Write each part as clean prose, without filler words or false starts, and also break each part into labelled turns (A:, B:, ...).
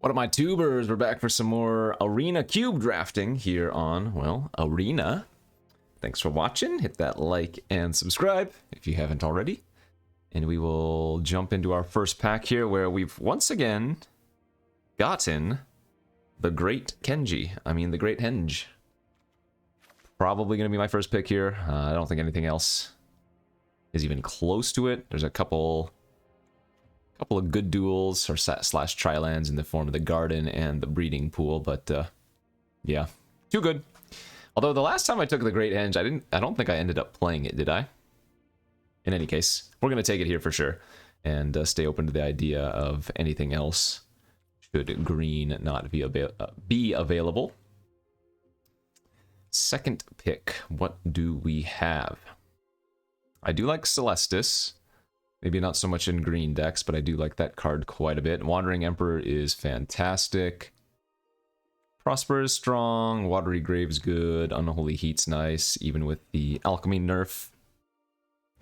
A: What up, my tubers? We're back for some more Arena Cube drafting here on, well, Arena. Thanks for watching. Hit that like and subscribe if you haven't already. And we will jump into our first pack here where we've once again gotten the Great the Great Henge. Probably going to be my first pick here. I don't think anything else is even close to it. There's a couple of good duels or slash tri-lands in the form of the garden and the breeding pool, but yeah, too good. Although the last time I took the Great Henge, I don't think I ended up playing it, did I? In any case, we're gonna take it here for sure, and stay open to the idea of anything else should green not be available. Second pick, what do we have? I do like Celestis. Maybe not so much in green decks, but I do like that card quite a bit. Wandering Emperor is fantastic. Prosper is strong. Watery Grave's good. Unholy Heat's nice, even with the Alchemy nerf.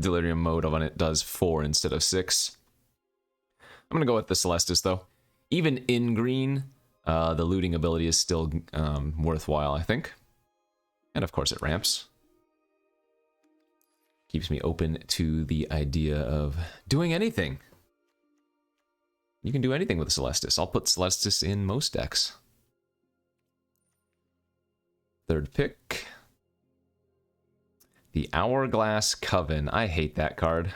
A: Delirium mode on it does 4 instead of 6. I'm going to go with the Celestis, though. Even in green, the looting ability is still worthwhile, I think. And of course it ramps. Keeps me open to the idea of doing anything. You can do anything with Celestis. I'll put Celestis in most decks. Third pick. The Hourglass Coven. I hate that card.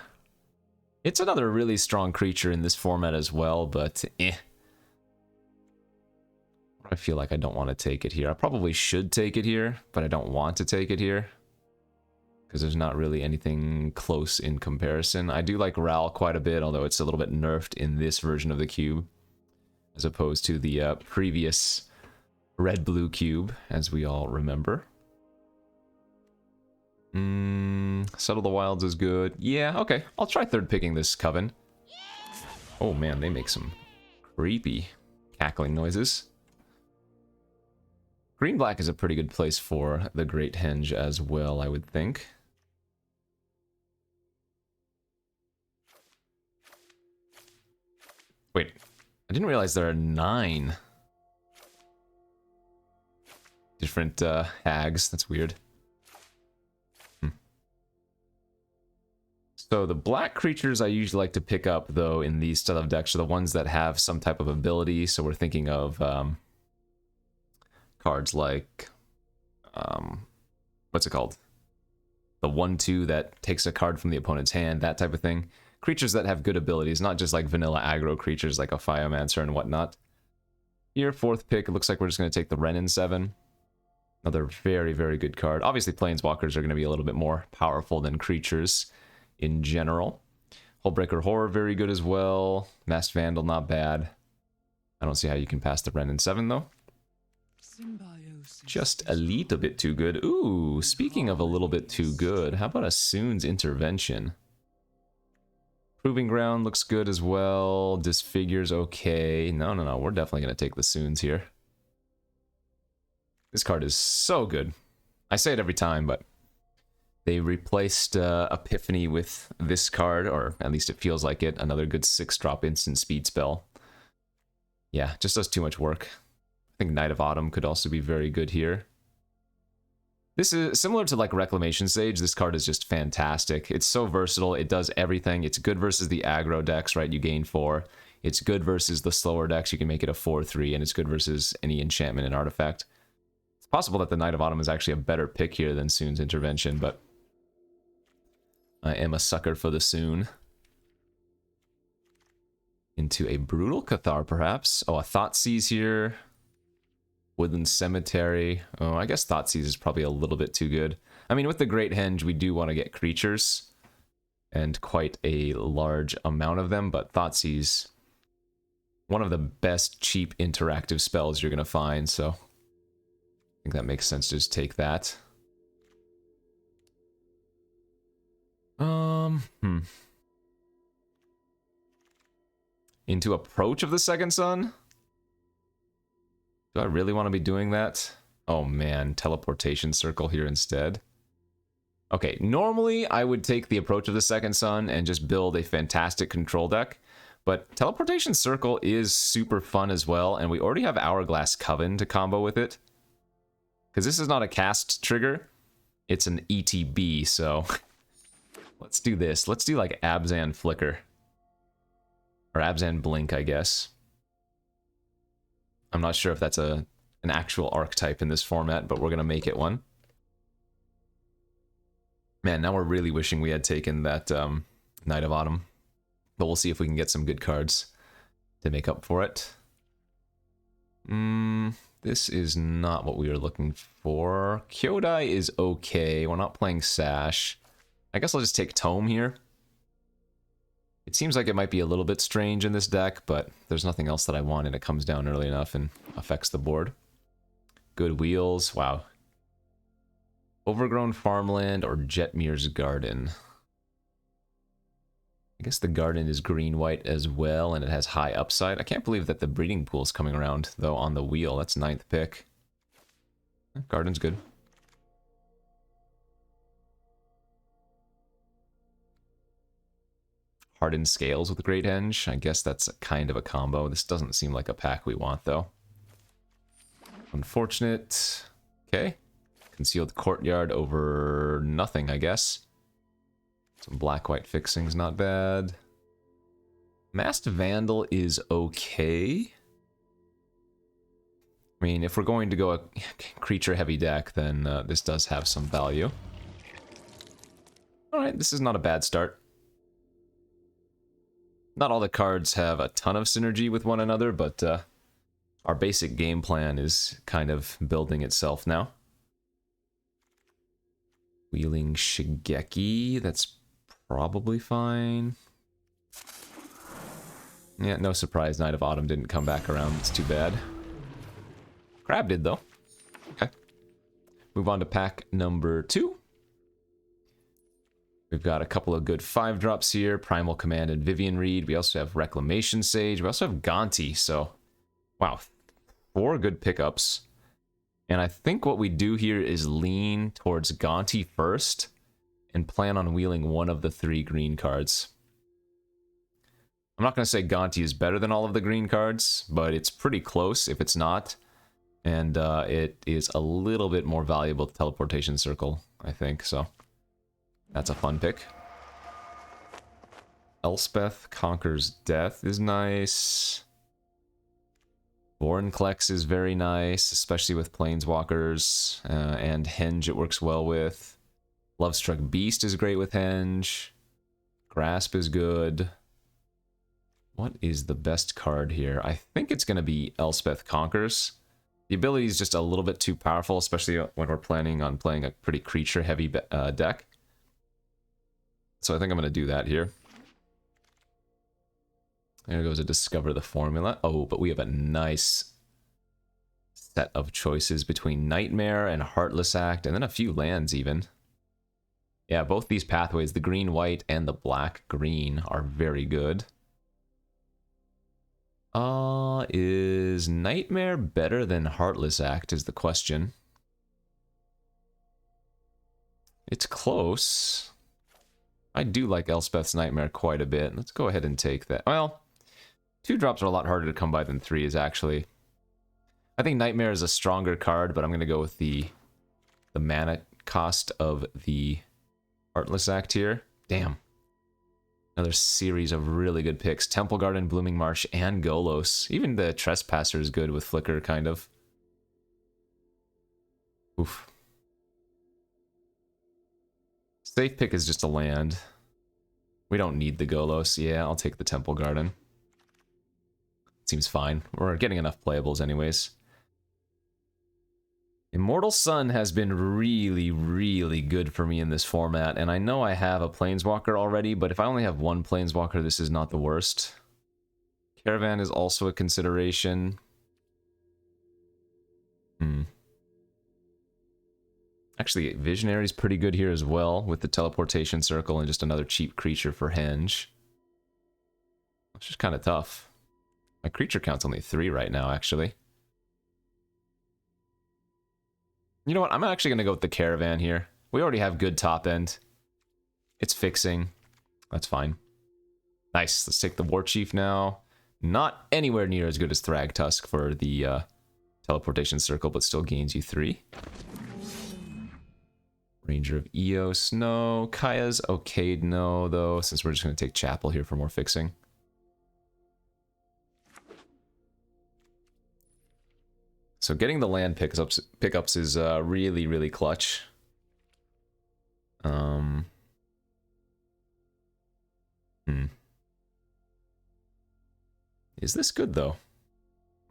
A: It's another really strong creature in this format as well, but I feel like I don't want to take it here. I probably should take it here, but I don't want to take it here, because there's not really anything close in comparison. I do like Ral quite a bit, although it's a little bit nerfed in this version of the cube, as opposed to the previous red-blue cube, as we all remember. Settle the Wilds is good. Yeah, okay. I'll try third picking this Coven. Oh man, they make some creepy cackling noises. Green-black is a pretty good place for the Great Henge as well, I would think. Wait, I didn't realize there are 9 different hags. That's weird. So the black creatures I usually like to pick up, though, in these style of decks are the ones that have some type of ability. So we're thinking of cards like, what's it called? The 1/2 that takes a card from the opponent's hand, that type of thing. Creatures that have good abilities, not just like vanilla aggro creatures like a Fiomancer and whatnot. Here, fourth pick, it looks like we're just going to take the Renin 7. Another very, very good card. Obviously, Planeswalkers are going to be a little bit more powerful than creatures in general. Hullbreaker Horror, very good as well. Masked Vandal, not bad. I don't see how you can pass the Renin 7, though. Just a little bit too good. Ooh, speaking of a little bit too good, how about a Soon's Intervention? Proving Ground looks good as well. Disfigure's okay. No, we're definitely going to take the Soons here. This card is so good. I say it every time, but they replaced Epiphany with this card, or at least it feels like it. Another good 6-drop instant speed spell. Yeah, just does too much work. I think Knight of Autumn could also be very good here. This is similar to like Reclamation Sage. This card is just fantastic. It's so versatile. It does everything. It's good versus the aggro decks, right? You gain 4. It's good versus the slower decks. You can make it a 4/3, and it's good versus any enchantment and artifact. It's possible that the Knight of Autumn is actually a better pick here than Soon's Intervention, but I am a sucker for the Soon. Into a Brutal Cathar, perhaps. Oh, a Thoughtseize here. Woodland Cemetery. Oh, I guess Thoughtseize is probably a little bit too good. I mean, with the Great Henge, we do want to get creatures, and quite a large amount of them, but Thoughtseize, one of the best cheap interactive spells you're going to find, so I think that makes sense to just take that. Into Approach of the Second Sun? Do I really want to be doing that? Oh man, Teleportation Circle here instead. Okay, normally I would take the Approach of the Second Sun and just build a fantastic control deck, But Teleportation Circle is super fun as well, and we already have Hourglass Coven to combo with it. Because this is not a cast trigger, it's an ETB, so let's do this. Let's do like Abzan Flicker. Or Abzan Blink, I guess. I'm not sure if that's an actual archetype in this format, but we're going to make it one. Man, now we're really wishing we had taken that Night of Autumn. But we'll see if we can get some good cards to make up for it. This is not what we were looking for. Kyodai is okay. We're not playing Sash. I guess I'll just take Tome here. It seems like it might be a little bit strange in this deck, but there's nothing else that I want, and it comes down early enough and affects the board. Good wheels. Wow. Overgrown Farmland or Jetmir's Garden. I guess the garden is green-white as well, and it has high upside. I can't believe that the breeding pool's coming around, though, on the wheel. That's 9th pick. Garden's good. Hardened Scales with Great Henge. I guess that's kind of a combo. This doesn't seem like a pack we want, though. Unfortunate. Okay. Concealed Courtyard over nothing, I guess. Some black-white fixing's not bad. Masked Vandal is okay. I mean, if we're going to go a creature-heavy deck, then this does have some value. Alright, this is not a bad start. Not all the cards have a ton of synergy with one another, but our basic game plan is kind of building itself now. Wheeling Shigeki, that's probably fine. Yeah, no surprise Night of Autumn didn't come back around. It's too bad. Crab did, though. Okay. Move on to pack number 2. We've got a couple of good 5-drops here. Primal Command and Vivian Reed. We also have Reclamation Sage. We also have Gonti, so... Wow. 4 good pickups. And I think what we do here is lean towards Gonti first and plan on wheeling one of the 3 green cards. I'm not going to say Gonti is better than all of the green cards, but it's pretty close if it's not. And it is a little bit more valuable to Teleportation Circle, I think, so that's a fun pick. Elspeth Conquers Death is nice. Vorinclex is very nice, especially with Planeswalkers, and Henge it works well with. Lovestruck Beast is great with Henge. Grasp is good. What is the best card here? I think it's going to be Elspeth Conquers. The ability is just a little bit too powerful, especially when we're planning on playing a pretty creature-heavy deck. So I think I'm going to do that here. There goes to Discover the Formula. Oh, but we have a nice set of choices between Nightmare and Heartless Act, and then a few lands even. Yeah, both these pathways, the green-white and the black-green, are very good. Is Nightmare better than Heartless Act is the question. It's close. I do like Elspeth's Nightmare quite a bit. Let's go ahead and take that. Well, 2 drops are a lot harder to come by than 3 is actually. I think Nightmare is a stronger card, but I'm going to go with the mana cost of the Heartless Act here. Damn. Another series of really good picks. Temple Garden, Blooming Marsh, and Golos. Even the Trespasser is good with Flicker, kind of. Oof. Safe pick is just a land. We don't need the Golos. Yeah, I'll take the Temple Garden. Seems fine. We're getting enough playables anyways. Immortal Sun has been really, really good for me in this format, and I know I have a Planeswalker already, but if I only have 1 Planeswalker, this is not the worst. Caravan is also a consideration. Actually, Visionary's pretty good here as well, with the Teleportation Circle and just another cheap creature for Henge. It's just kind of tough. My creature count's only 3 right now, actually. You know what? I'm actually going to go with the Caravan here. We already have good top end. It's fixing. That's fine. Nice. Let's take the War Chief now. Not anywhere near as good as Thrag Tusk for the teleportation circle, but still gains you 3. Ranger of Eos, no. Kaya's okay, no, though, since we're just going to take Chapel here for more fixing. So getting the land pickups is really, really clutch. Is this good, though?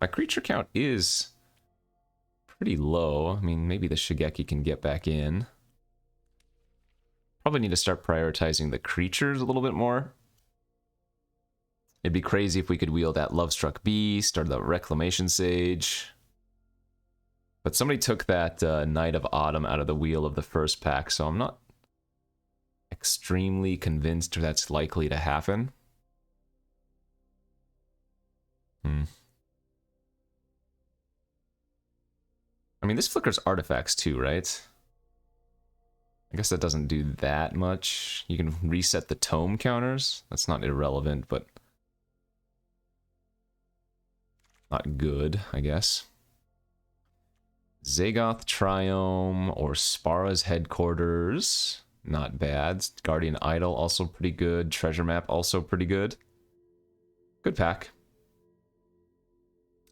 A: My creature count is pretty low. I mean, maybe the Shigeki can get back in. Probably need to start prioritizing the creatures a little bit more. It'd be crazy if we could wield that Lovestruck Beast or the Reclamation Sage. But somebody took that Knight of Autumn out of the wheel of the first pack, so I'm not extremely convinced that's likely to happen. I mean, this flickers artifacts too, right? I guess that doesn't do that much. You can reset the tome counters. That's not irrelevant, but not good, I guess. Zagoth Triome or Spara's Headquarters. Not bad. Guardian Idol also pretty good. Treasure Map also pretty good. Good pack.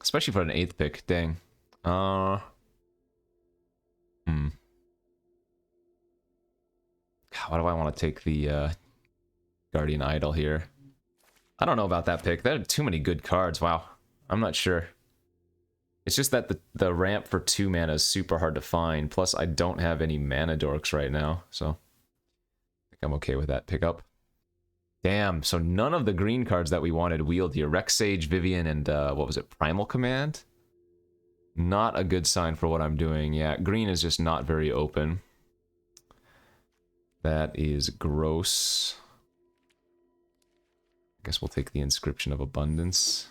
A: Especially for an 8th pick. Dang. God, why do I want to take the Guardian Idol here? I don't know about that pick. There are too many good cards. Wow. I'm not sure. It's just that the ramp for 2 mana is super hard to find. Plus, I don't have any mana dorks right now, so I think I'm okay with that pickup. Damn, so none of the green cards that we wanted wheeled here. Rex Sage, Vivian, and what was it? Primal Command? Not a good sign for what I'm doing. Yeah, green is just not very open. That is gross. I guess we'll take the Inscription of Abundance.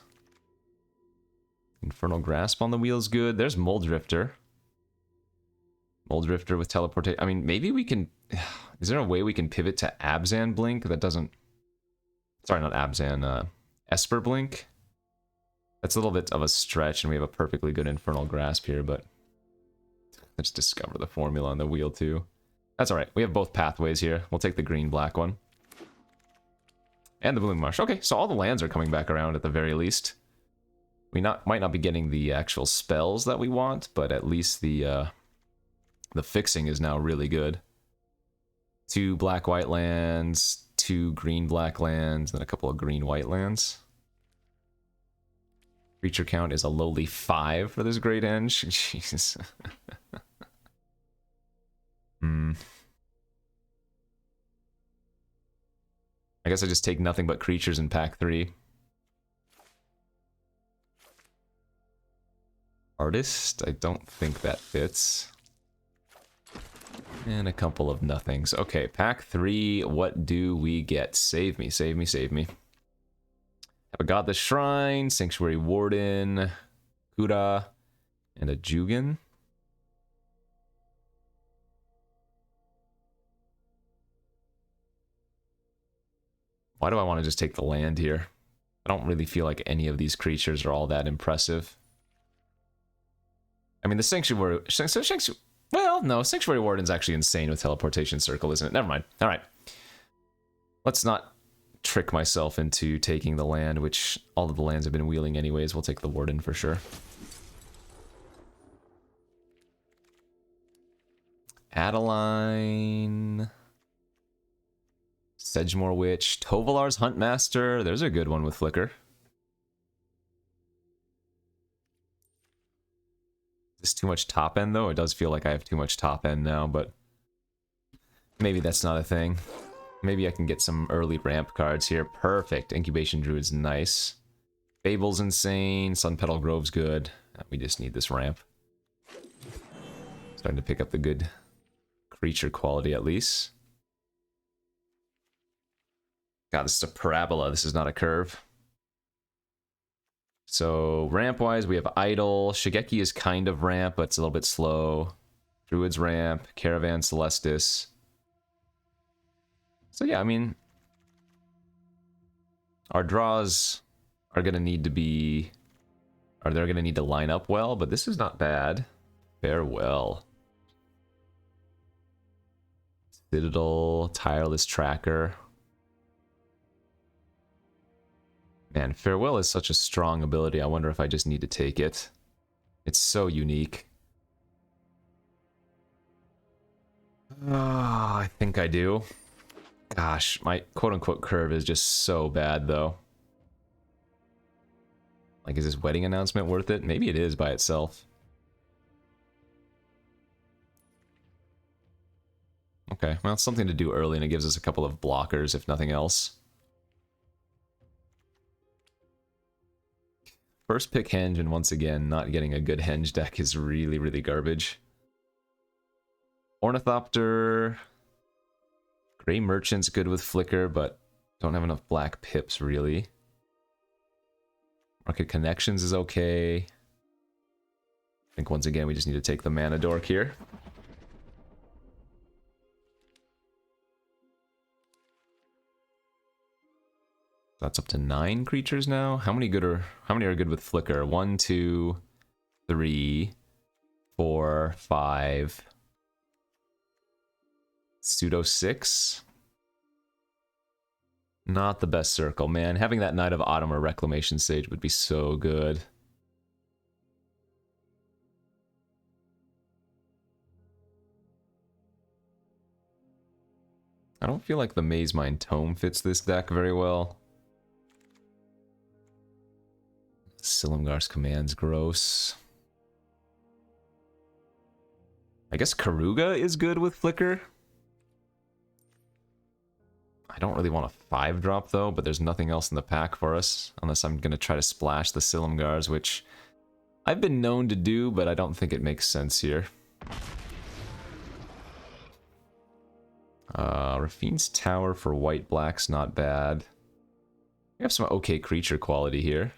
A: Infernal Grasp on the wheel's good. There's Moldrifter. Moldrifter with teleportation. I mean, maybe we can... Is there a way we can pivot to Abzan Blink that doesn't... Sorry, not Abzan. Esper Blink? That's a little bit of a stretch, and we have a perfectly good Infernal Grasp here, but... Let's discover the formula on the wheel, too. That's alright. We have both pathways here. We'll take the green-black one. And the Bloom Marsh. Okay, so all the lands are coming back around at the very least. We might not be getting the actual spells that we want, but at least the fixing is now really good. 2 black-white lands, 2 green-black lands, then a couple of green-white lands. Creature count is a lowly 5 for this Great Henge. Jesus. I guess I just take nothing but creatures in pack 3. Artist? I don't think that fits. And a couple of nothings. Okay, pack 3, what do we get? Save me, save me, save me. Have a Godless Shrine, Sanctuary Warden, Kuda, and a Jugan. Why do I want to just take the land here? I don't really feel like any of these creatures are all that impressive. I mean, the Sanctuary... Well, no, Sanctuary Warden's actually insane with Teleportation Circle, isn't it? Never mind. Alright. Let's not trick myself into taking the land, which all of the lands have been wheeling anyways. We'll take the Warden for sure. Adeline... Sedgemoor Witch, Tovalar's Huntmaster. There's a good one with Flicker. Is this too much top end, though? It does feel like I have too much top end now, but maybe that's not a thing. Maybe I can get some early ramp cards here. Perfect. Incubation Druid's nice. Fable's insane. Sunpetal Grove's good. We just need this ramp. Starting to pick up the good creature quality, at least. God, this is a parabola. This is not a curve. So, ramp-wise, we have Idol. Shigeki is kind of ramp, but it's a little bit slow. Druid's ramp. Caravan Celestis. So, yeah, I mean... Our draws are going to need to be... Or they're going to need to line up well, but this is not bad. Farewell. Citadel, Tireless Tracker. Man, Farewell is such a strong ability. I wonder if I just need to take it. It's so unique. Oh, I think I do. Gosh, my quote-unquote curve is just so bad, though. Like, is this wedding announcement worth it? Maybe it is by itself. Okay, well, it's something to do early, and it gives us a couple of blockers, if nothing else. First pick Henge, and once again, not getting a good Henge deck is really, really garbage. Ornithopter. Gray Merchant's good with Flicker, but don't have enough black pips, really. Market Connections is okay. I think once again, we just need to take the Mana Dork here. That's up to 9 creatures now. How many are good with Flicker? 1, 2, 3, 4, 5. Pseudo 6. Not the best circle, man. Having that Knight of Autumn or Reclamation Sage would be so good. I don't feel like the Maze Mine Tome fits this deck very well. Silumgar's Command's gross. I guess Karuga is good with Flicker. I don't really want a 5-drop though, but there's nothing else in the pack for us, unless I'm going to try to splash the Silumgars, which I've been known to do, but I don't think it makes sense here. Rafine's Tower for white-black's not bad. We have some okay creature quality here.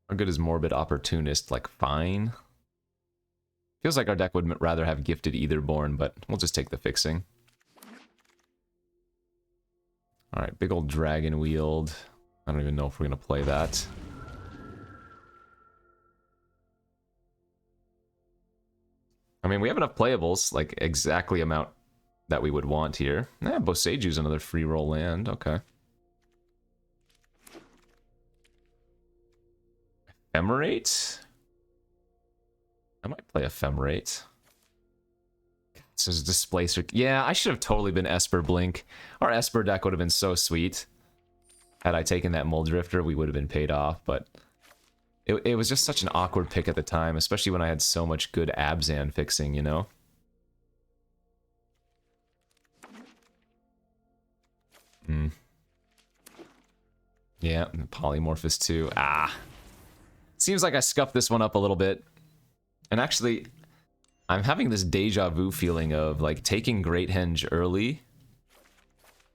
A: How good is Morbid Opportunist? Like, fine. Feels like our deck would rather have Gifted Eitherborn, but we'll just take the fixing. Alright, big old Dragon Wield. I don't even know if we're going to play that. I mean, we have enough playables, like exactly amount that we would want here. Boseju's another free roll land, okay. Ephemerate? I might play Ephemerate. This is Displacer. Yeah, I should have totally been Esper Blink. Our Esper deck would have been so sweet. Had I taken that Muldrifter, we would have been paid off, but it was just such an awkward pick at the time, especially when I had so much good Abzan fixing, you know? Yeah, Polymorphous too. Seems like I scuffed this one up a little bit. And actually, I'm having this deja vu feeling of like taking Great Henge early,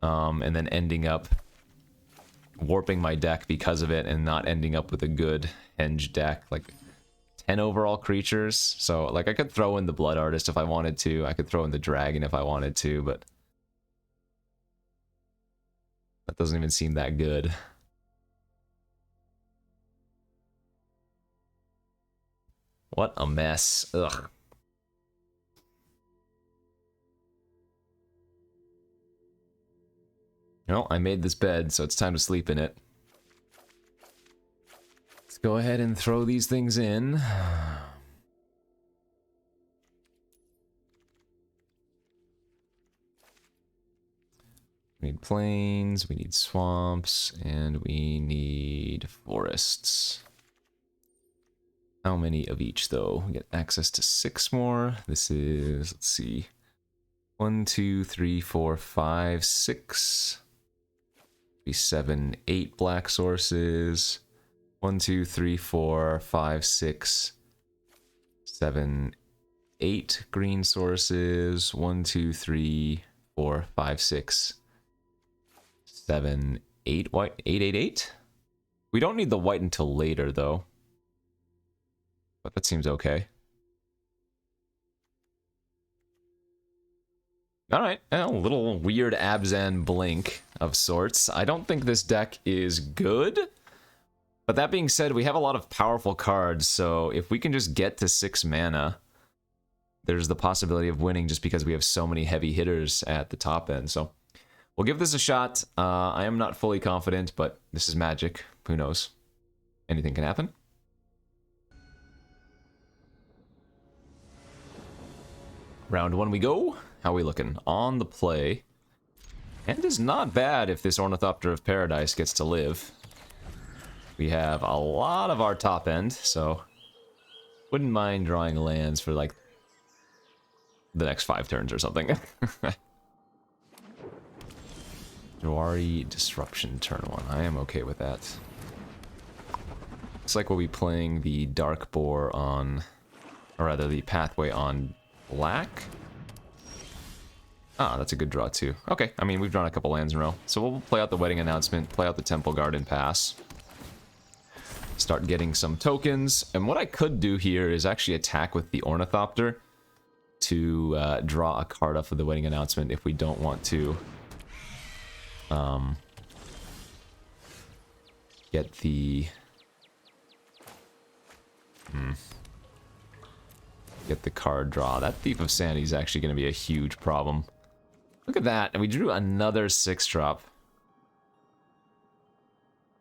A: and then ending up warping my deck because of it and not ending up with a good Henge deck. Like 10 overall creatures. So like I could throw in the Blood Artist if I wanted to. I could throw in the Dragon if I wanted to, but that doesn't even seem that good. What a mess. Ugh. Well, I made this bed, so it's time to sleep in it. Let's go ahead and throw these things in. We need plains, we need swamps, and we need forests. How many of each, though? We get access to 6 more. This is, let's see, 1, 2, 3, 4, 5, 6. 7, 8 black sources. 1, 2, 3, 4, 5, 6, 7, 8 green sources. 1, 2, 3, 4, 5, 6, 7, 8 white. 8, 8, 8? We don't need the white until later, though. But that seems okay. Alright, a little weird Abzan blink. of sorts. I don't think this deck is good. But that being said, we have a lot of powerful cards, so if we can just get to 6 mana, there's the possibility of winning just because we have so many heavy hitters at the top end. So we'll give this a shot. I am not fully confident, but this is Magic. Who knows? Anything can happen. Round 1 we go. How are we looking? On the play. Hand is not bad if this Ornithopter of Paradise gets to live. We have a lot of our top end, so wouldn't mind drawing lands for like the next 5 turns or something. Jawari Disruption turn 1. I am okay with that. Looks like we'll be playing the Dark Boar on, or rather the Pathway on black. Ah, that's a good draw too. Okay, I mean, we've drawn a couple lands in a row. So we'll play out the Wedding Announcement, play out the Temple Garden pass. Start getting some tokens. And what I could do here is actually attack with the Ornithopter to draw a card off of the Wedding Announcement if we don't want to get the... Get the card draw. That Thief of Sanity is actually going to be a huge problem. Look at that. And we drew another 6-drop.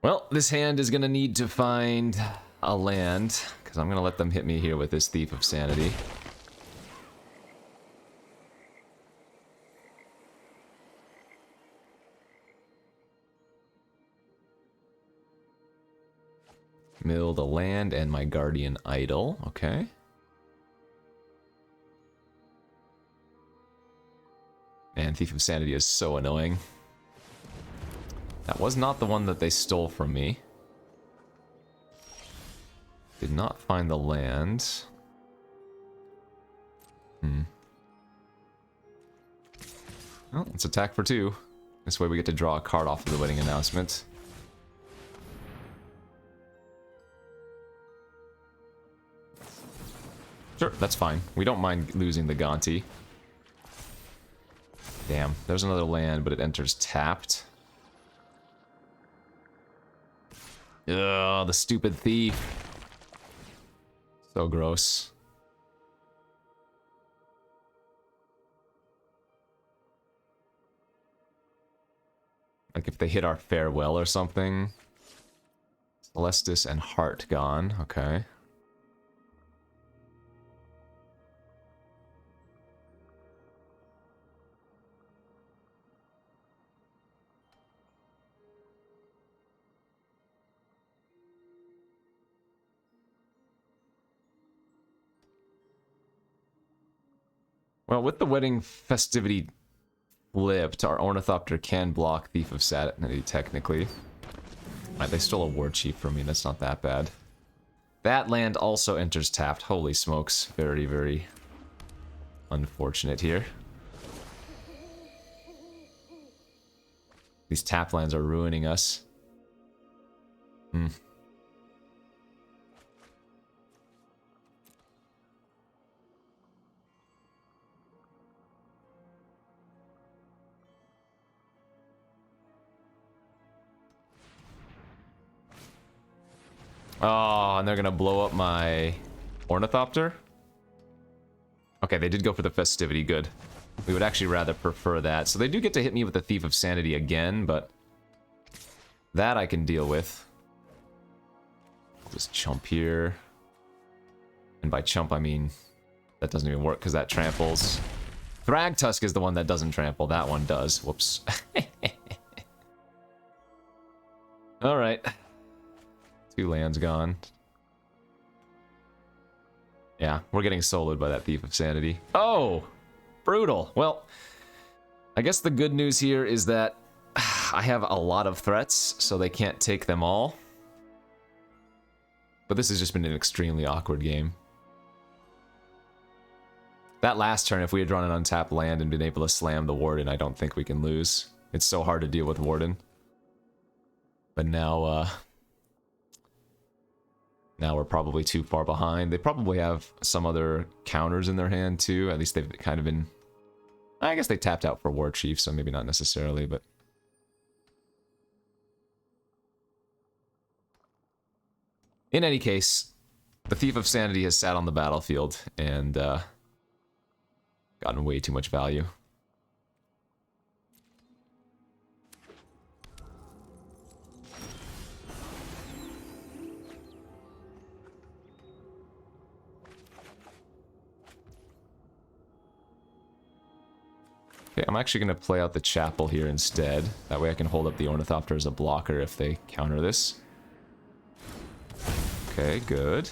A: Well, this hand is going to need to find a land, because I'm going to let them hit me here with this Thief of Sanity. Mill the land and my Guardian Idol. Okay. Man, Thief of Sanity is so annoying. That was not the one that they stole from me. Did not find the land. Well, let's attack for 2. This way we get to draw a card off of the Wedding Announcement. Sure, that's fine. We don't mind losing the Gonti. Damn, there's another land, but it enters tapped. Ugh, the stupid thief. So gross. Like if they hit our Farewell or something. Celestis and Heart gone, okay. Well, with the Wedding Festivity flipped, our Ornithopter can block Thief of Sanity, technically. Alright, they stole a War Chief from me, that's not that bad. That land also enters tapped. Holy smokes, very, very unfortunate here. These tap lands are ruining us. Oh, and they're gonna blow up my Ornithopter? Okay, they did go for the Festivity, good. We would actually rather prefer that. So they do get to hit me with the Thief of Sanity again, but that I can deal with. Just chump here. And by chump, I mean that doesn't even work because that tramples. Thragtusk is the one that doesn't trample. That one does. Whoops. Alright. 2 lands gone. Yeah, we're getting soloed by that Thief of Sanity. Oh! Brutal. Well, I guess the good news here is that I have a lot of threats, so they can't take them all. But this has just been an extremely awkward game. That last turn, if we had drawn an untapped land and been able to slam the Warden, I don't think we can lose. It's so hard to deal with Warden. But now, now we're probably too far behind. They probably have some other counters in their hand too. At least they've kind of been... I guess they tapped out for War Chief, so maybe not necessarily, but... In any case, the Thief of Sanity has sat on the battlefield and gotten way too much value. Okay, I'm actually going to play out the Chapel here instead. That way I can hold up the Ornithopter as a blocker if they counter this. Okay, good.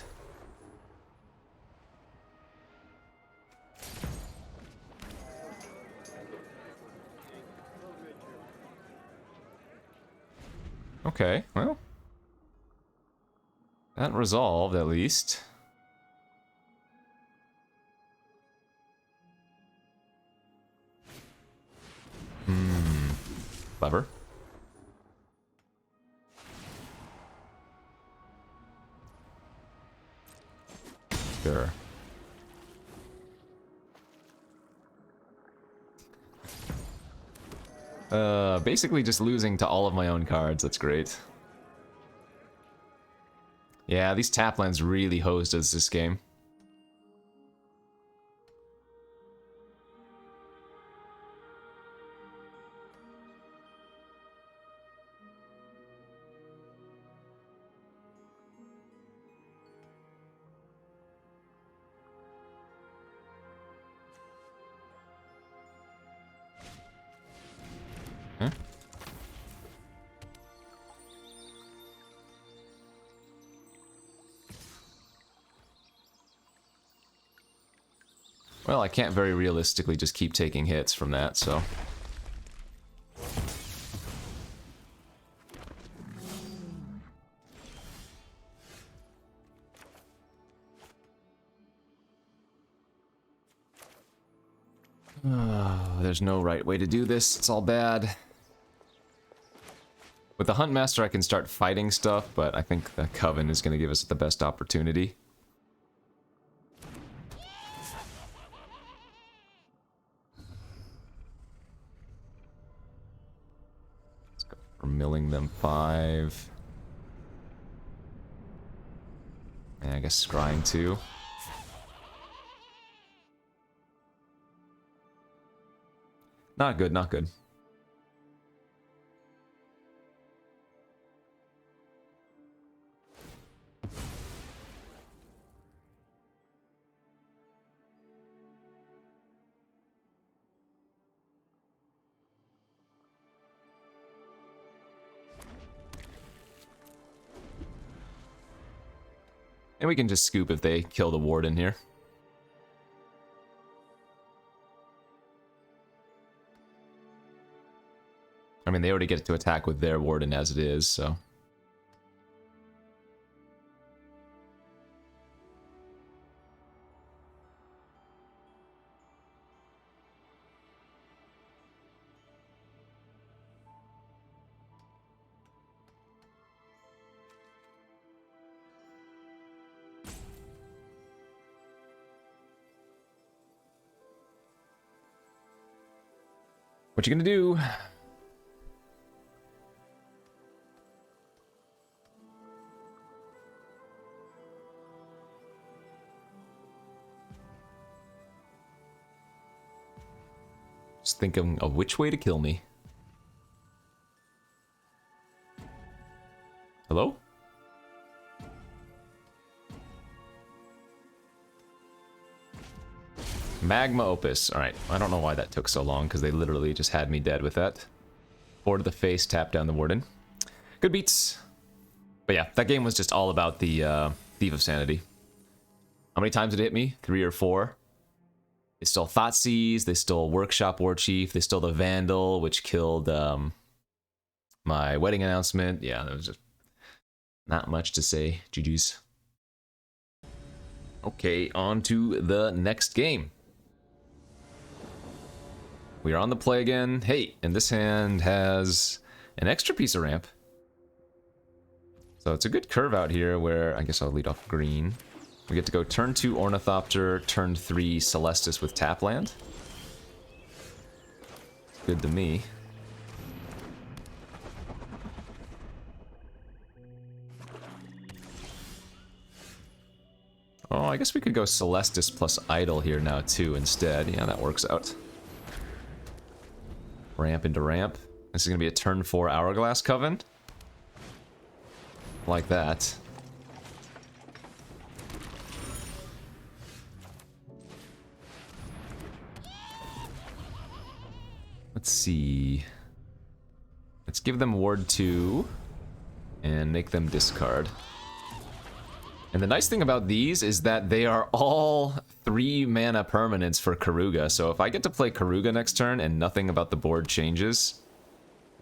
A: Okay, well. That resolved, at least. Clever. Sure. Basically just losing to all of my own cards. That's great. Yeah, these tap lands really hosed us this game. Huh? Well, I can't very realistically just keep taking hits from that, so... there's no right way to do this. It's all bad. With the Huntmaster, I can start fighting stuff, but I think the Coven is going to give us the best opportunity. Let's go for milling them 5. And I guess scrying 2. Not good, not good. And we can just scoop if they kill the Warden here. I mean, they already get to attack with their Warden as it is, so... What you gonna do? Just thinking of which way to kill me. Hello? Magma Opus. Alright, I don't know why that took so long, because they literally just had me dead with that. 4 to the face, tap down the Warden. Good beats. But yeah, that game was just all about the Thief of Sanity. How many times did it hit me? 3 or 4. They stole Thoughtseize, they stole Workshop Warchief, they stole the Vandal, which killed my wedding announcement. Yeah, there was just not much to say. GG's. Okay, on to the next game. We are on the play again. Hey, and this hand has an extra piece of ramp. So it's a good curve out here where I guess I'll lead off green. We get to go turn 2 Ornithopter, turn 3 Celestis with Tapland. Good to me. Oh, I guess we could go Celestis plus Idol here now too instead. Yeah, that works out. Ramp into ramp. This is gonna be a turn 4 Hourglass Coven. Like that. Let's see. Let's give them Ward 2 and make them discard. And the nice thing about these is that they are all 3 mana permanents for Karuga. So if I get to play Karuga next turn and nothing about the board changes,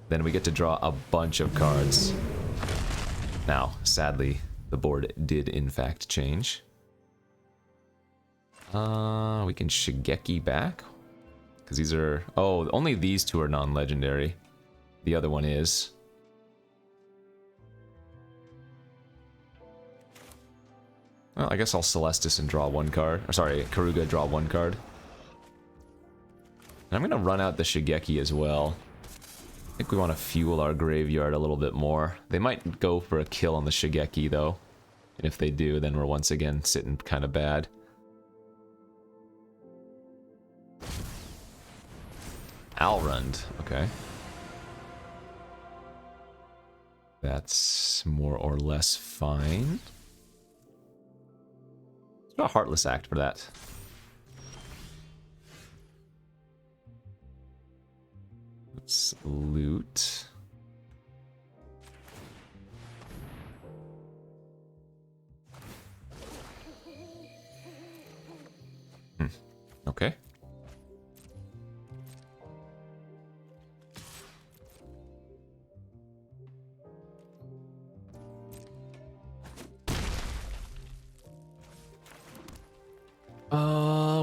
A: then we get to draw a bunch of cards. Now, sadly, the board did in fact change. We can Shigeki back. Because these are... Oh, only these 2 are non-legendary. The other one is. Well, I guess I'll Celestis and draw 1 card. Or sorry, Karuga, draw 1 card. And I'm going to run out the Shigeki as well. I think we want to fuel our graveyard a little bit more. They might go for a kill on the Shigeki, though. And if they do, then we're once again sitting kind of bad. Alrund, okay. That's more or less fine. It's not a Heartless Act for that. Let's loot. Okay.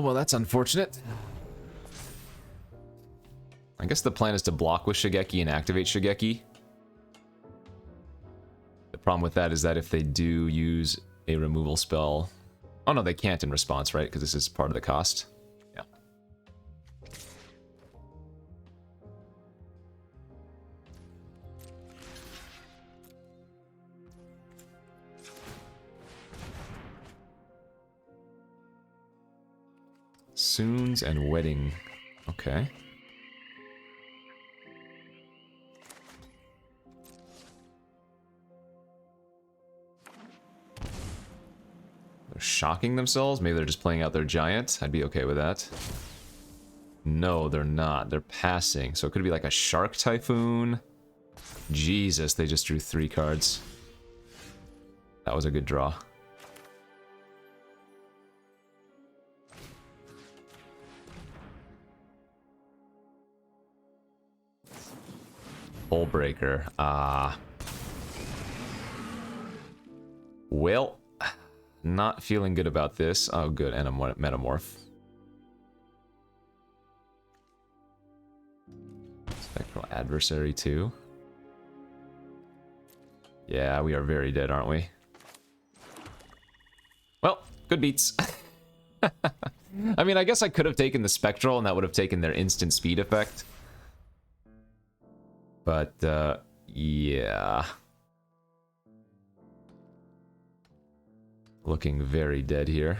A: Well, that's unfortunate. I guess the plan is to block with Shigeki and activate Shigeki. The problem with that is that if they do use a removal spell... Oh no, they can't in response, right? Because this is part of the cost. Yeah. Soons and Wedding. Okay. They're shocking themselves? Maybe they're just playing out their giant? I'd be okay with that. No, they're not. They're passing. So it could be like a Shark Typhoon. Jesus, they just drew 3 cards. That was a good draw. Hullbreaker. Well, not feeling good about this. Oh, good. And a Metamorph. Spectral Adversary, too. Yeah, we are very dead, aren't we? Well, good beats. I mean, I guess I could have taken the Spectral, and that would have taken their instant speed effect. But, yeah. Looking very dead here.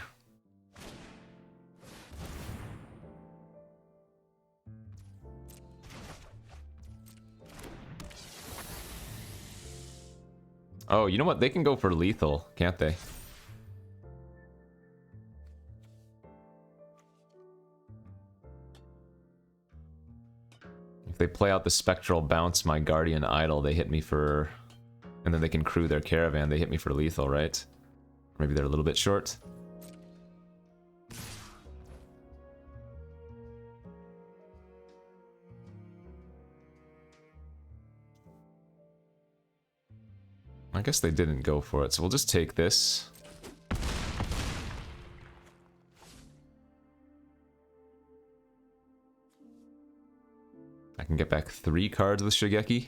A: Oh, you know what? They can go for lethal, can't they? If they play out the Spectral Bounce my Guardian Idol, they hit me for... And then they can crew their Caravan, they hit me for lethal, right? Maybe they're a little bit short. I guess they didn't go for it, so we'll just take this. I can get back 3 cards with Shigeki.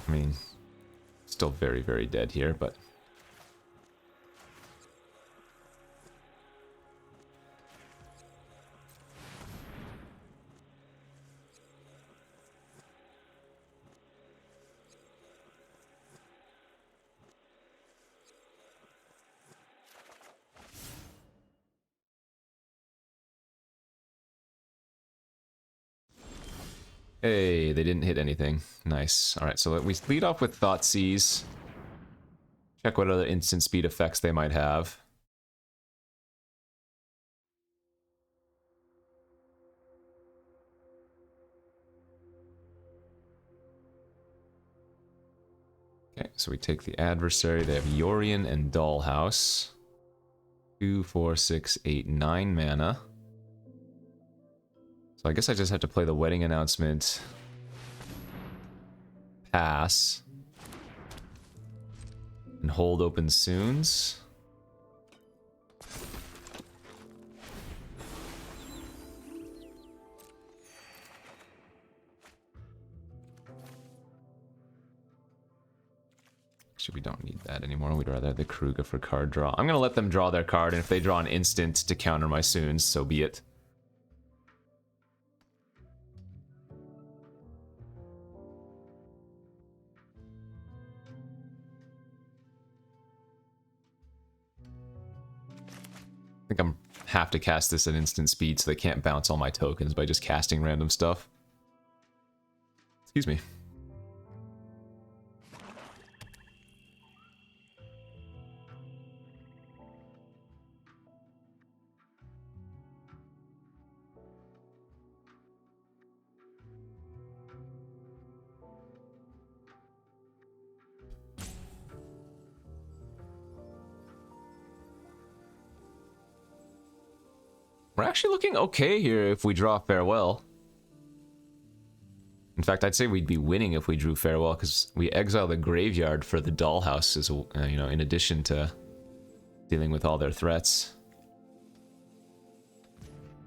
A: I mean, still very, very dead here, but... Hey, they didn't hit anything. Nice. All right, so we lead off with Thoughtseize. Check what other instant speed effects they might have. Okay, so we take the adversary. They have Yorion and Dollhouse. 2, 4, 6, 8, 9 mana. So I guess I just have to play the wedding announcement. Pass. And hold open Soons. Actually, we don't need that anymore. We'd rather have the Kruger for card draw. I'm going to let them draw their card, and if they draw an instant to counter my Soons, so be it. I think I'm have to cast this at instant speed so they can't bounce all my tokens by just casting random stuff. Excuse me. We're actually looking okay here if we draw Farewell. In fact, I'd say we'd be winning if we drew Farewell, because we exile the graveyard for the Dollhouse, as you know, in addition to dealing with all their threats.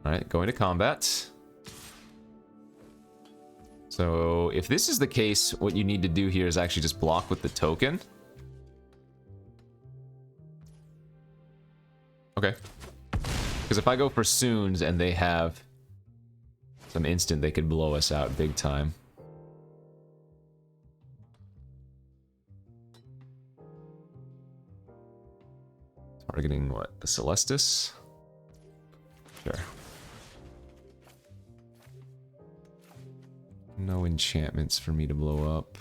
A: Alright, going to combat. So, if this is the case, what you need to do here is actually just block with the token. Okay. Because if I go for Soons and they have some instant, they could blow us out big time. Targeting what? The Celestis? Sure. No enchantments for me to blow up.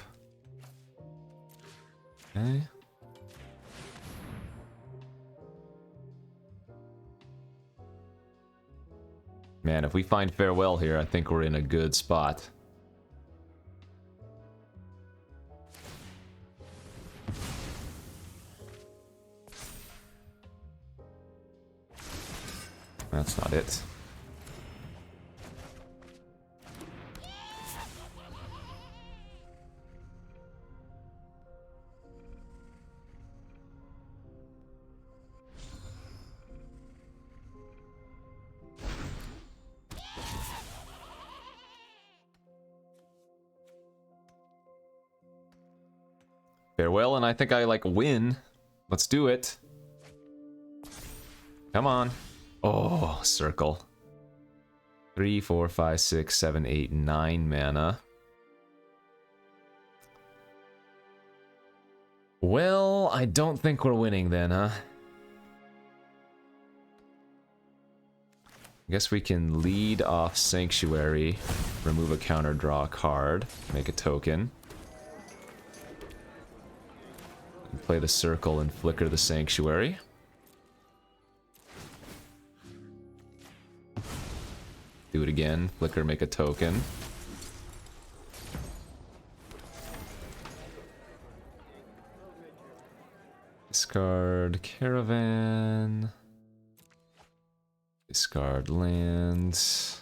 A: Okay. Man, if we find Farewell here, I think we're in a good spot. That's not it. Farewell, and I think I, like, win. Let's do it. Come on. Oh, circle. 3, 4, 5, 6, 7, 8, 9 mana. Well, I don't think we're winning then, huh? I guess we can lead off Sanctuary, remove a counter, draw a card, make a token. Play the circle and flicker the Sanctuary. Do it again, flicker, make a token. Discard Caravan. Discard lands.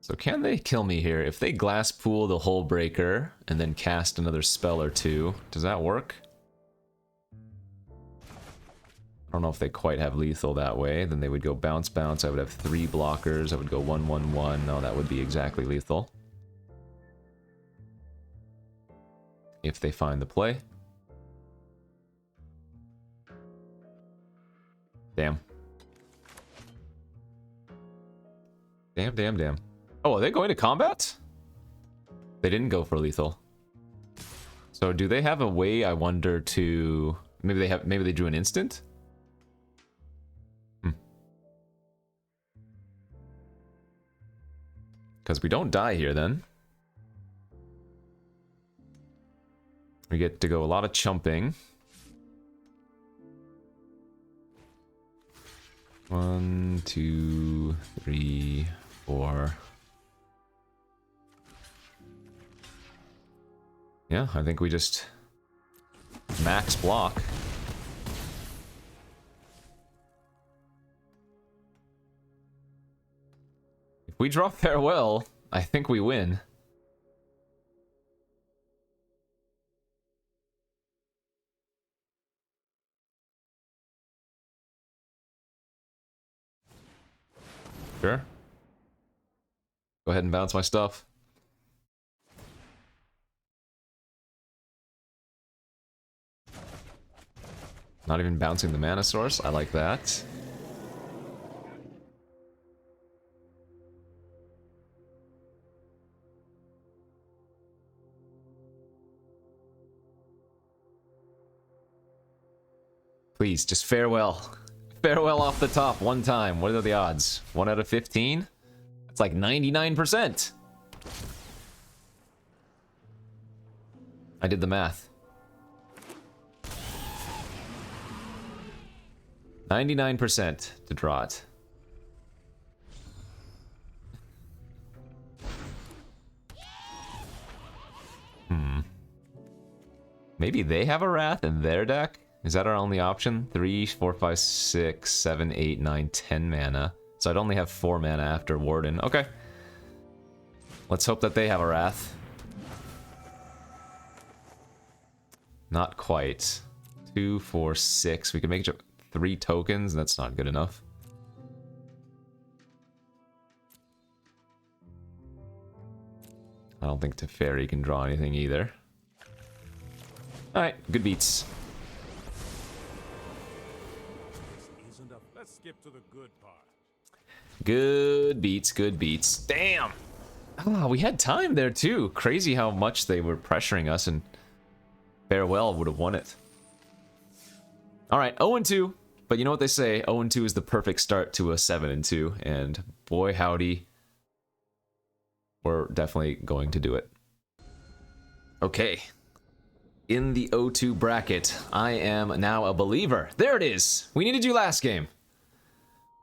A: So can they kill me here? If they glass pool the Hull Breaker and then cast another spell or two, does that work? I don't know if they quite have lethal that way. Then they would go bounce, bounce. I would have 3 blockers. I would go 1, 1, 1. No, that would be exactly lethal. If they find the play. Damn. Damn, damn, damn. Oh, are they going to combat? They didn't go for lethal. So do they have a way, I wonder, to... Maybe they drew an instant? Because we don't die here then. We get to go a lot of chumping. 1, 2, 3, 4. Yeah, I think we just max block. If we draw farewell, I think we win. Sure. Go ahead and bounce my stuff. Not even bouncing the mana source. I like that. Please, just farewell. Farewell off the top one time. What are the odds? 1 out of 15? That's like 99%. I did the math. 99% to draw it. Maybe they have a Wrath in their deck? Is that our only option? 3, 4, 5, 6, 7, 8, 9, 10 mana. So I'd only have 4 mana after Warden. Okay. Let's hope that they have a Wrath. Not quite. 2, 4, 6. We can make it 3 tokens. That's not good enough. I don't think Teferi can draw anything either. Alright, good beats.
B: Let's skip to the good part.
A: Good beats, good beats. Damn! Oh, we had time there too. Crazy how much they were pressuring us, and Farewell would have won it. Alright, 0-2. But you know what they say, 0-2 is the perfect start to a 7-2, and boy howdy, we're definitely going to do it. Okay. In the 0-2 bracket, I am now a believer. There it is! We needed you last game.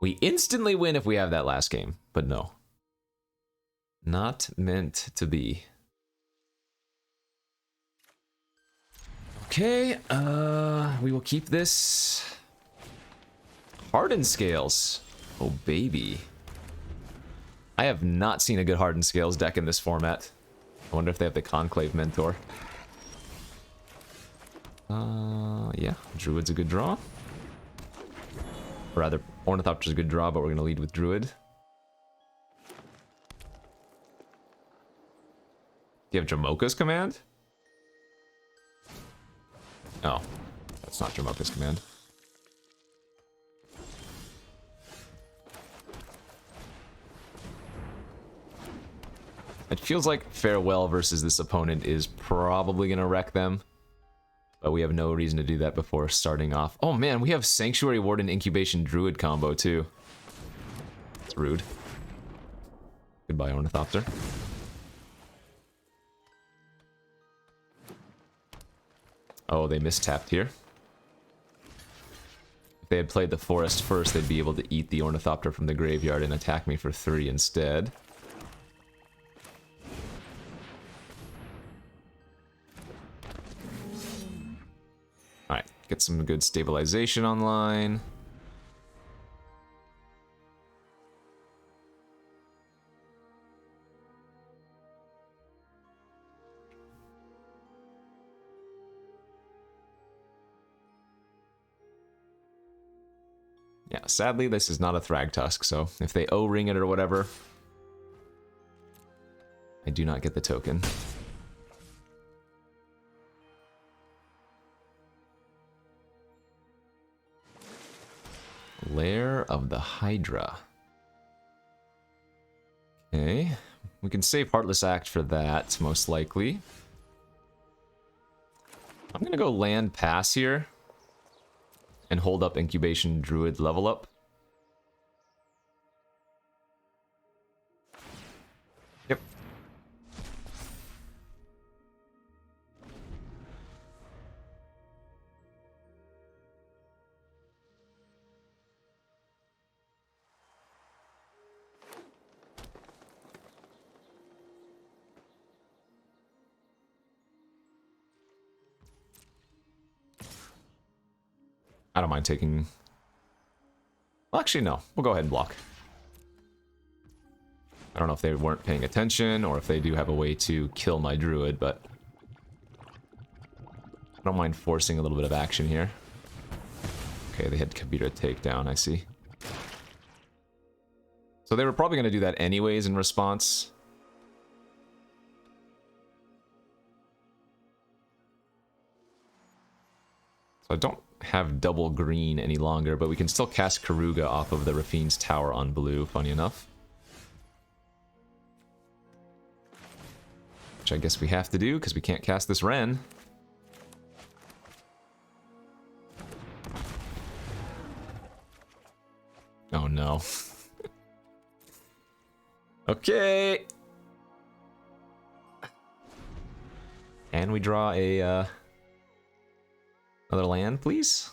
A: We instantly win if we have that last game, but no. Not meant to be. Okay, we will keep this. Hardened Scales. Oh, baby. I have not seen a good Hardened Scales deck in this format. I wonder if they have the Conclave Mentor. Yeah, Druid's a good draw. Or rather, Ornithopter's a good draw, but we're gonna lead with Druid. Do you have Jamoka's Command? Oh, that's not Jamoka's Command. It feels like Farewell versus this opponent is probably gonna wreck them. But we have no reason to do that before starting off. Oh man, we have Sanctuary Warden Incubation Druid combo too. It's rude. Goodbye, Ornithopter. Oh, they mistapped here. If they had played the Forest first, they'd be able to eat the Ornithopter from the graveyard and attack me for 3 instead. Alright, get some good stabilization online. Yeah, sadly this is not a Thragtusk, so if they O-ring it or whatever, I do not get the token. Lair of the Hydra. Okay, we can save Heartless Act for that, most likely. I'm gonna go land pass here and hold up Incubation Druid level up. I don't mind taking... Well, actually, no. We'll go ahead and block. I don't know if they weren't paying attention or if they do have a way to kill my druid, but... I don't mind forcing a little bit of action here. Okay, they had Kabira takedown, I see. So they were probably going to do that anyways in response. So I don't have double green any longer, but we can still cast Karuga off of the Rafine's tower on blue, funny enough. Which I guess we have to do, because we can't cast this Ren. Oh no. Okay. Can we draw a another land, please?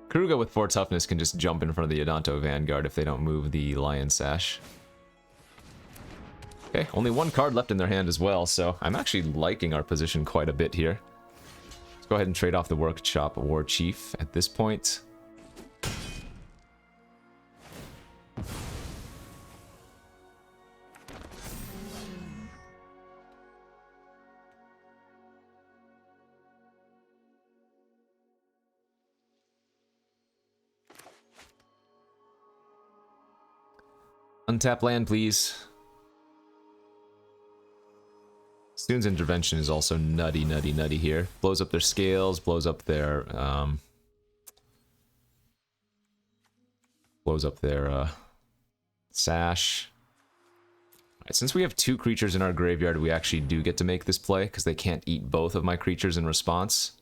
A: Karuga with 4 toughness can just jump in front of the Adanto Vanguard if they don't move the Lion Sash. Okay, only 1 card left in their hand as well, so I'm actually liking our position quite a bit here. Let's go ahead and trade off the Workshop War Chief at this point. Untap land, please. Stoon's intervention is also nutty here. Blows up their scales, blows up their sash. Alright, since we have 2 creatures in our graveyard, we actually do get to make this play, because they can't eat both of my creatures in response.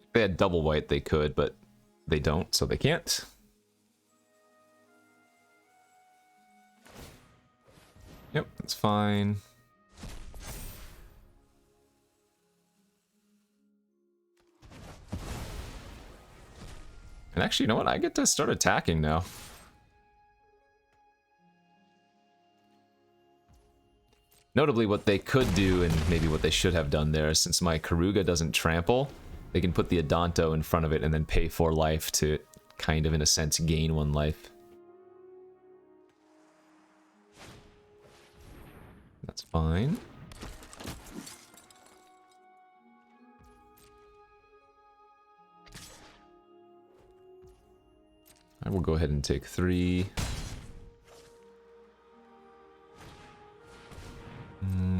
A: If they had double white, they could, but they don't, so they can't. Yep, that's fine. And actually, you know what? I get to start attacking now. Notably, what they could do, and maybe what they should have done there, since my Karuga doesn't trample, they can put the Adanto in front of it and then pay 4 life to kind of, in a sense, gain 1 life. That's fine. I will go ahead and take 3.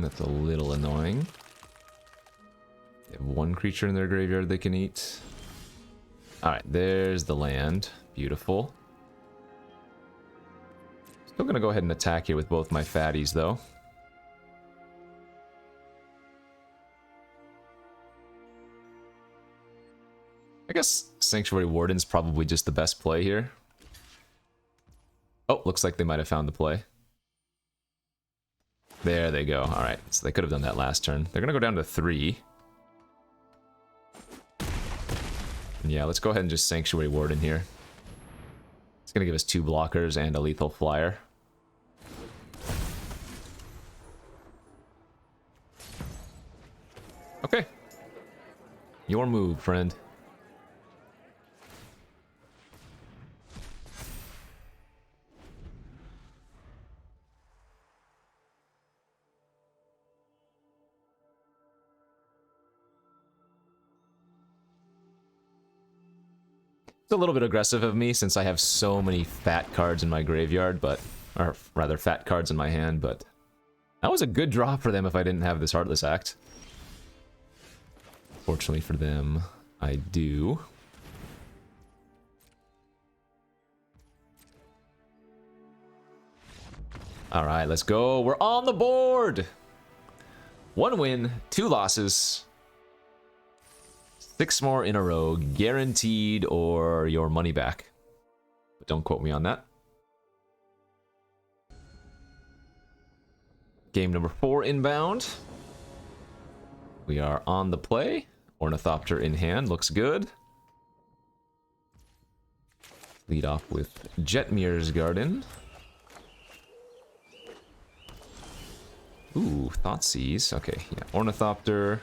A: That's a little annoying. They have 1 creature in their graveyard they can eat. Alright, there's the land. Beautiful. Still gonna go ahead and attack here with both my fatties, though. I guess Sanctuary Warden's probably just the best play here. Oh, looks like they might have found the play. There they go. Alright, so they could have done that last turn. They're gonna go down to 3. And yeah, let's go ahead and just Sanctuary Warden here. It's gonna give us 2 blockers and a lethal flyer. Okay. Your move, friend. It's a little bit aggressive of me since I have so many fat cards in my graveyard, but... or rather, fat cards in my hand, but... that was a good draw for them if I didn't have this Heartless Act. Fortunately for them, I do. Alright, let's go. We're on the board! 1 win, 2 losses. 6 more in a row, guaranteed, or your money back. But don't quote me on that. Game number 4 inbound. We are on the play. Ornithopter in hand, looks good. Lead off with Jetmir's Garden. Ooh, Thoughtseize. Okay, yeah, Ornithopter.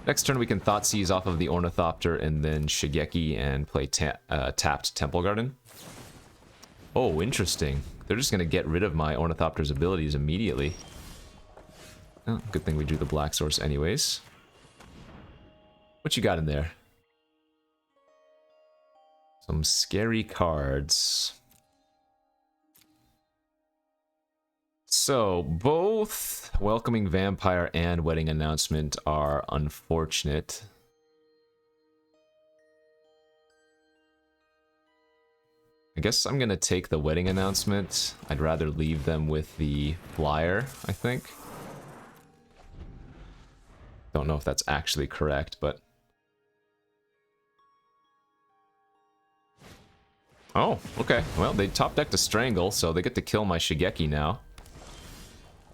A: Next turn we can Thoughtseize off of the Ornithopter and then Shigeki and play tapped Temple Garden. Oh, interesting. They're just gonna get rid of my Ornithopter's abilities immediately. Oh, good thing we drew the black source anyways. What you got in there? Some scary cards. So, both Welcoming Vampire and Wedding Announcement are unfortunate. I guess I'm gonna take the Wedding Announcement. I'd rather leave them with the Flyer, I think. Don't know if that's actually correct, but... Oh, okay. Well, they top decked a Strangle, so they get to kill my Shigeki now.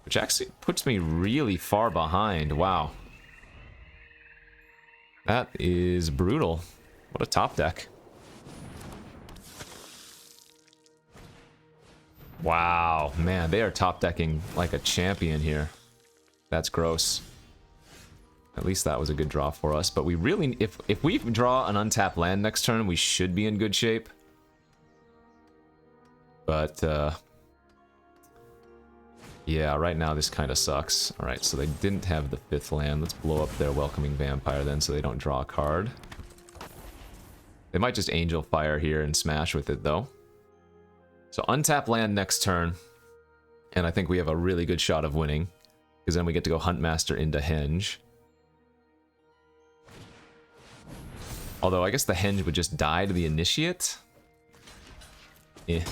A: Which actually puts me really far behind. Wow. That is brutal. What a top deck. Wow, man, they are top decking like a champion here. That's gross. At least that was a good draw for us, but we really, if we draw an untapped land next turn, we should be in good shape. But, yeah, right now this kind of sucks. Alright, so they didn't have the 5th land. Let's blow up their Welcoming Vampire then so they don't draw a card. They might just Angel Fire here and smash with it, though. So untap land next turn, and I think we have a really good shot of winning, because then we get to go Huntmaster into Henge. Although I guess the Henge would just die to the Initiate. Eh.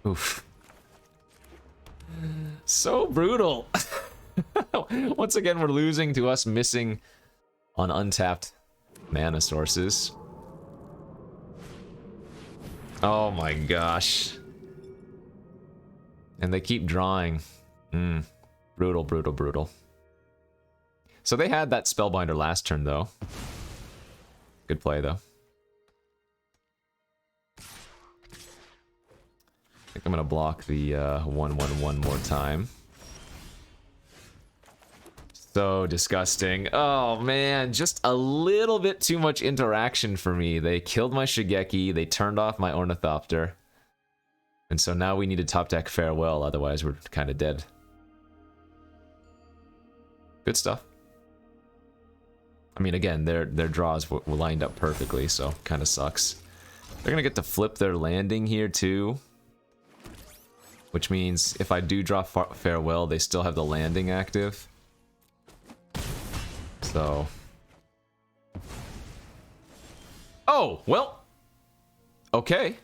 A: Oof. So brutal. Once again, we're losing to us missing on untapped mana sources. Oh my gosh. And they keep drawing. Brutal, brutal, brutal. So they had that Spellbinder last turn, though. Good play, though. I think I'm going to block the 1/1 one more time. So disgusting. Oh man, just a little bit too much interaction for me. They killed my Shigeki, they turned off my Ornithopter. And so now we need to top deck Farewell, otherwise we're kind of dead. Good stuff. I mean, again, their draws were lined up perfectly, so kind of sucks. They're gonna get to flip their landing here too. Which means if I do draw Farewell, they still have the landing active. So... Oh, well... Okay.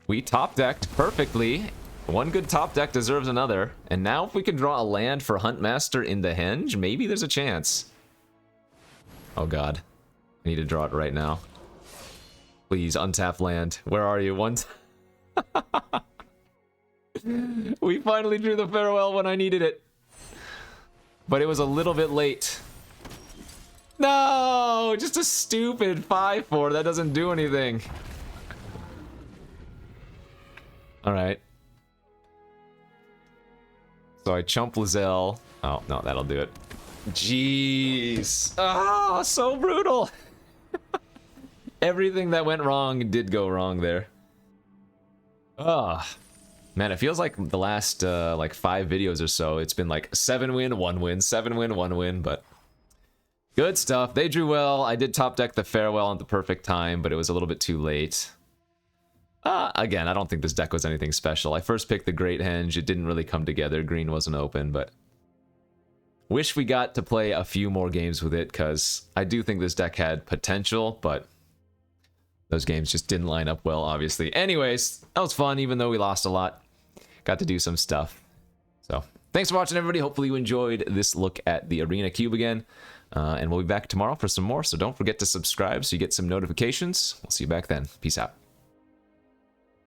A: We top decked perfectly. One good top deck deserves another. And now if we can draw a land for Huntmaster in the Henge, maybe there's a chance. Oh god. I need to draw it right now. Please, untap land. Where are you? We finally drew the Farewell when I needed it. But it was a little bit late. No! Just a stupid 5/4. That doesn't do anything. Alright. So I chump Lizelle. Oh, no, that'll do it. Jeez. Ah, so brutal. Everything that went wrong did go wrong there. Ah. Man, it feels like the last, like 5 videos or so, it's been like 7 win, 1 win, 7 win, 1 win, but... Good stuff. They drew well. I did top deck the Farewell at the perfect time, but it was a little bit too late. Again, I don't think this deck was anything special. I first picked the Great Henge. It didn't really come together. Green wasn't open, but... Wish we got to play a few more games with it, because I do think this deck had potential, but... Those games just didn't line up well, obviously. Anyways, that was fun, even though we lost a lot. Got to do some stuff. So, thanks for watching, everybody. Hopefully you enjoyed this look at the Arena Cube again. And we'll be back tomorrow for some more, so don't forget to subscribe so you get some notifications. We'll see you back then. Peace out.